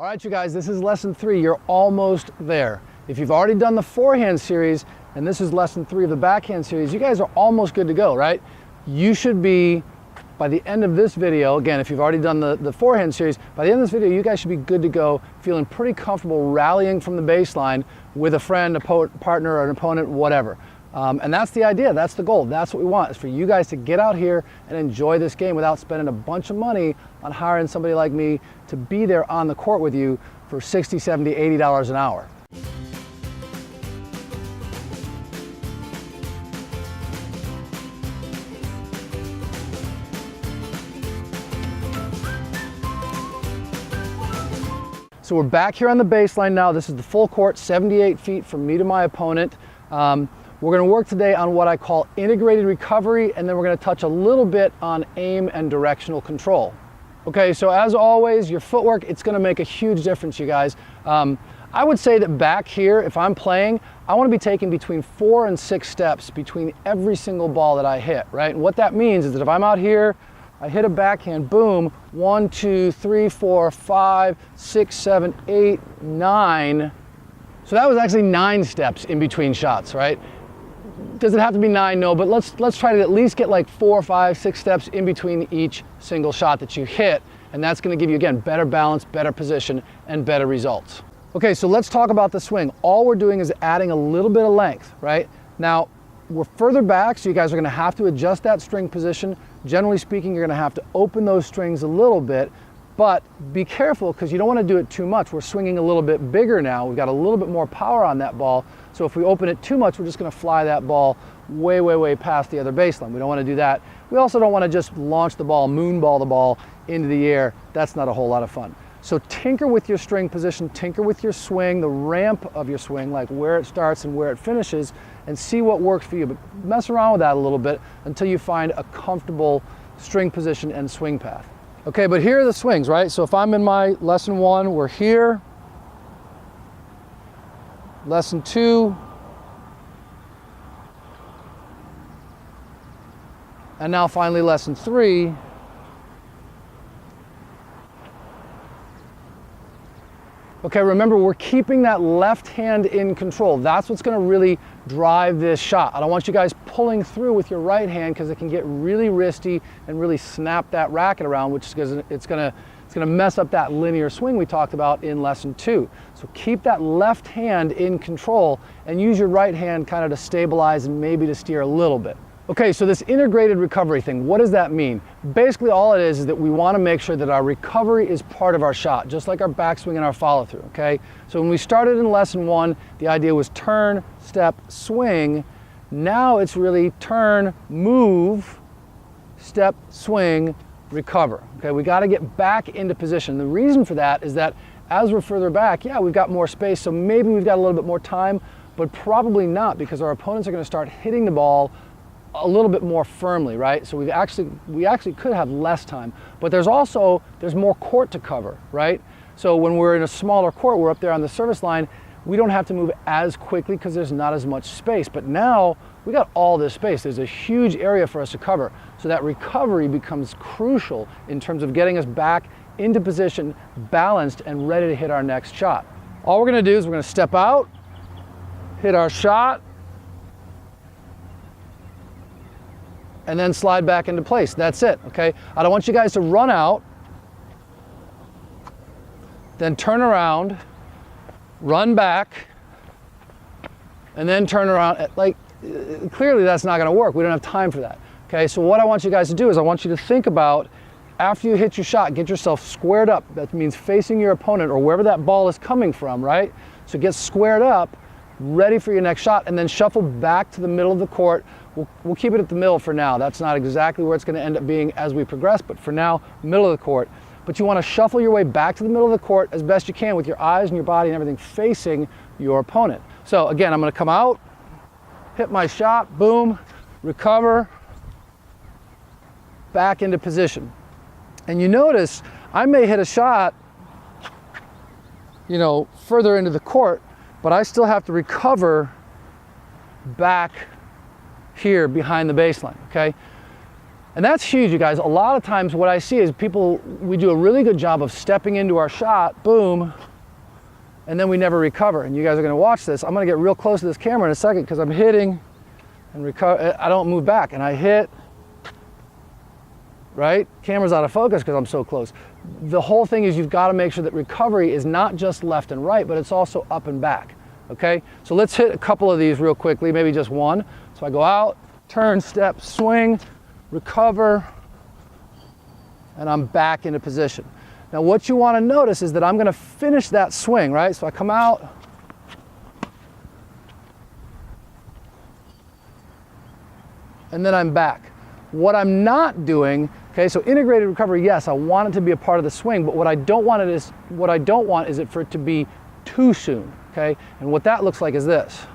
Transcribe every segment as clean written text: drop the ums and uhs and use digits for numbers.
All right, you guys, this is lesson 3. You're almost there. If you've already done the forehand series, and this is lesson 3 of the backhand series, you guys are almost good to go, right? You should be, by the end of this video, again, if you've already done the forehand series, by the end of this video, you guys should be good to go, feeling pretty comfortable rallying from the baseline with a friend, a partner, or an opponent, whatever. And that's the idea, that's the goal, that's what we want, is for you guys to get out here and enjoy this game without spending a bunch of money on hiring somebody like me to be there on the court with you for $60, $70, $80 an hour. So we're back here on the baseline now. This is the full court, 78 feet from me to my opponent. We're going to work today on what I call integrated recovery, and then we're going to touch a little bit on aim and directional control. Okay, so as always, your footwork, it's going to make a huge difference, you guys. I would say that back here, if I'm playing, I want to be taking between 4 and 6 steps between every single ball that I hit, right? And what that means is that if I'm out here, I hit a backhand, boom, 1, 2, 3, 4, 5, 6, 7, 8, 9. So that was actually 9 steps in between shots, right? Does it have to be 9? No, but let's try to at least get like 4, 5, 6 steps in between each single shot that you hit, and that's going to give you, again, better balance, better position, and better results. Okay, so let's talk about the swing. All we're doing is adding a little bit of length, right? Now, we're further back, so you guys are going to have to adjust that string position. Generally speaking, you're going to have to open those strings a little bit, but be careful because you don't want to do it too much. We're swinging a little bit bigger now. We've got a little bit more power on that ball, so if we open it too much, we're just going to fly that ball way, way, way past the other baseline. We don't want to do that. We also don't want to just launch the ball, moonball the ball into the air. That's not a whole lot of fun. So tinker with your string position, tinker with your swing, the ramp of your swing, like where it starts and where it finishes, and see what works for you. But mess around with that a little bit until you find a comfortable string position and swing path. Okay, but here are the swings, right? So if I'm in my lesson 1, we're here. Lesson 2. And now finally lesson 3. Okay, remember, we're keeping that left hand in control. That's what's going to really drive this shot. I don't want you guys pulling through with your right hand because it can get really wristy and really snap that racket around, which is it's going to mess up that linear swing we talked about in lesson 2. So keep that left hand in control and use your right hand kind of to stabilize and maybe to steer a little bit. Okay, so this integrated recovery thing, what does that mean? Basically all it is that we want to make sure that our recovery is part of our shot, just like our backswing and our follow through, okay? So when we started in lesson 1, the idea was turn, step, swing. Now it's really turn, move, step, swing, recover. Okay, we got to get back into position. The reason for that is that as we're further back, yeah, we've got more space, so maybe we've got a little bit more time, but probably not, because our opponents are going to start hitting the ball a little bit more firmly, right? So we actually could have less time, but there's more court to cover, right? So when we're in a smaller court, we're up there on the service line, we don't have to move as quickly because there's not as much space. But now we got all this space. There's a huge area for us to cover. So that recovery becomes crucial in terms of getting us back into position, balanced, and ready to hit our next shot. All we're going to do is we're going to step out, hit our shot, and then slide back into place. That's it, okay? I don't want you guys to run out, then turn around, run back, and then turn around. Like, clearly that's not gonna work. We don't have time for that, okay? So what I want you guys to do is I want you to think about, after you hit your shot, get yourself squared up. That means facing your opponent or wherever that ball is coming from, right? So get squared up, ready for your next shot, and then shuffle back to the middle of the court. We'll keep it at the middle for now. That's not exactly where it's going to end up being as we progress, but for now, middle of the court. But you want to shuffle your way back to the middle of the court as best you can with your eyes and your body and everything facing your opponent. So again, I'm going to come out, hit my shot, boom, recover, back into position. And you notice I may hit a shot, you know, further into the court, but I still have to recover back here behind the baseline, okay? And that's huge, you guys. A lot of times what I see is we do a really good job of stepping into our shot, boom, and then we never recover. And you guys are gonna watch this. I'm gonna get real close to this camera in a second because I'm hitting and recover. I don't move back, and I hit, right? Camera's out of focus because I'm so close. The whole thing is you've got to make sure that recovery is not just left and right, but it's also up and back, okay? So let's hit a couple of these real quickly, maybe just one. So I go out, turn, step, swing, recover, and I'm back into position. Now what you want to notice is that I'm going to finish that swing, right? So I come out, and then I'm back. What I'm not doing, okay, so integrated recovery, yes, I want it to be a part of the swing, but what I don't want is it for it to be too soon, okay? And what that looks like is this.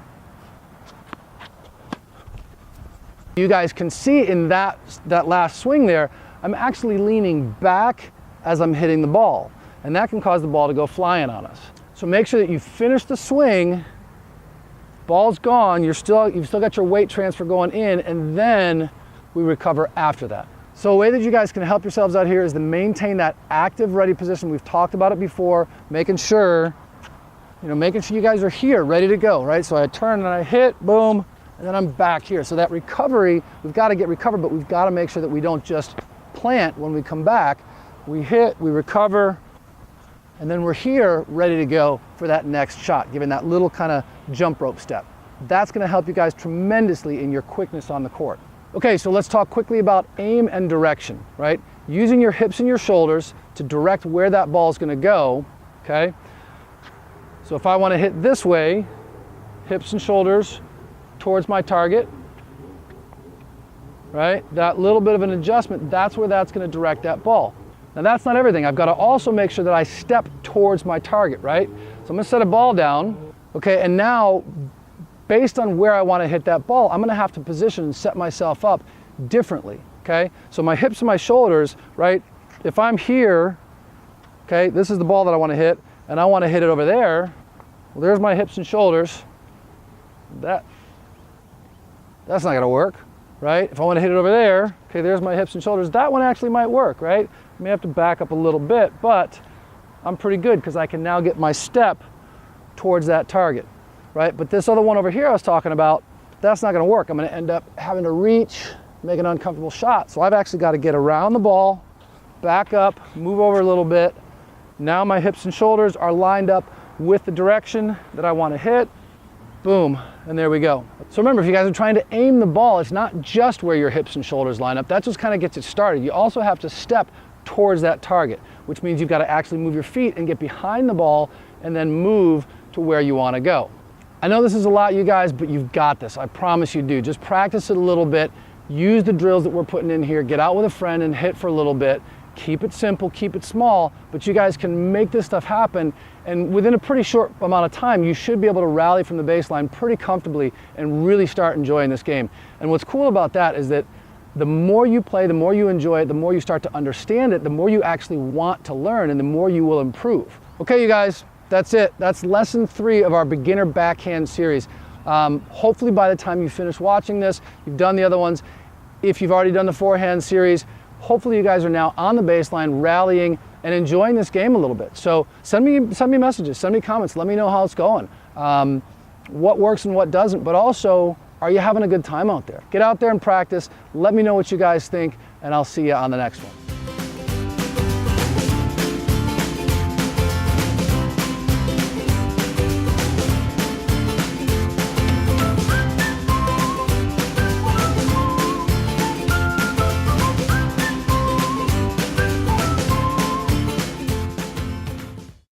You guys can see in that last swing there, I'm actually leaning back as I'm hitting the ball, and that can cause the ball to go flying on us. So make sure that you finish the swing, ball's gone, you've still got your weight transfer going in, and then we recover after that. So a way that you guys can help yourselves out here is to maintain that active ready position. We've talked about it before, making sure you guys are here, ready to go, right? So I turn and I hit, boom, and then I'm back here. So that recovery, we've got to get recovered, but we've got to make sure that we don't just plant when we come back. We hit, we recover, and then we're here ready to go for that next shot, giving that little kind of jump rope step. That's going to help you guys tremendously in your quickness on the court. Okay, so let's talk quickly about aim and direction, right? Using your hips and your shoulders to direct where that ball is going to go, okay? So if I want to hit this way, hips and shoulders towards my target, right? That little bit of an adjustment, that's where that's going to direct that ball. Now that's not everything. I've got to also make sure that I step towards my target, right? So I'm going to set a ball down, okay, and now based on where I want to hit that ball, I'm going to have to position and set myself up differently, okay? So my hips and my shoulders, right? If I'm here, okay, this is the ball that I want to hit, and I want to hit it over there, well, there's my hips and shoulders. That's not going to work, right? If I want to hit it over there, okay, there's my hips and shoulders. That one actually might work, right? I may have to back up a little bit, but I'm pretty good because I can now get my step towards that target. Right? But this other one over here I was talking about, that's not going to work. I'm going to end up having to reach, make an uncomfortable shot. So I've actually got to get around the ball, back up, move over a little bit. Now my hips and shoulders are lined up with the direction that I want to hit. Boom, and there we go. So remember, if you guys are trying to aim the ball, it's not just where your hips and shoulders line up. That just kind of gets it started. You also have to step towards that target, which means you've got to actually move your feet and get behind the ball and then move to where you want to go. I know this is a lot, you guys, but you've got this. I promise you do. Just practice it a little bit. Use the drills that we're putting in here. Get out with a friend and hit for a little bit. Keep it simple, keep it small, but you guys can make this stuff happen. And within a pretty short amount of time, you should be able to rally from the baseline pretty comfortably and really start enjoying this game. And what's cool about that is that the more you play, the more you enjoy it, the more you start to understand it, the more you actually want to learn, and the more you will improve. Okay, you guys. That's it. That's lesson 3 of our beginner backhand series. Hopefully by the time you finish watching this, you've done the other ones. If you've already done the forehand series, hopefully you guys are now on the baseline, rallying and enjoying this game a little bit. So send me messages, send me comments, let me know how it's going, what works and what doesn't, but also, are you having a good time out there? Get out there and practice. Let me know what you guys think, and I'll see you on the next one.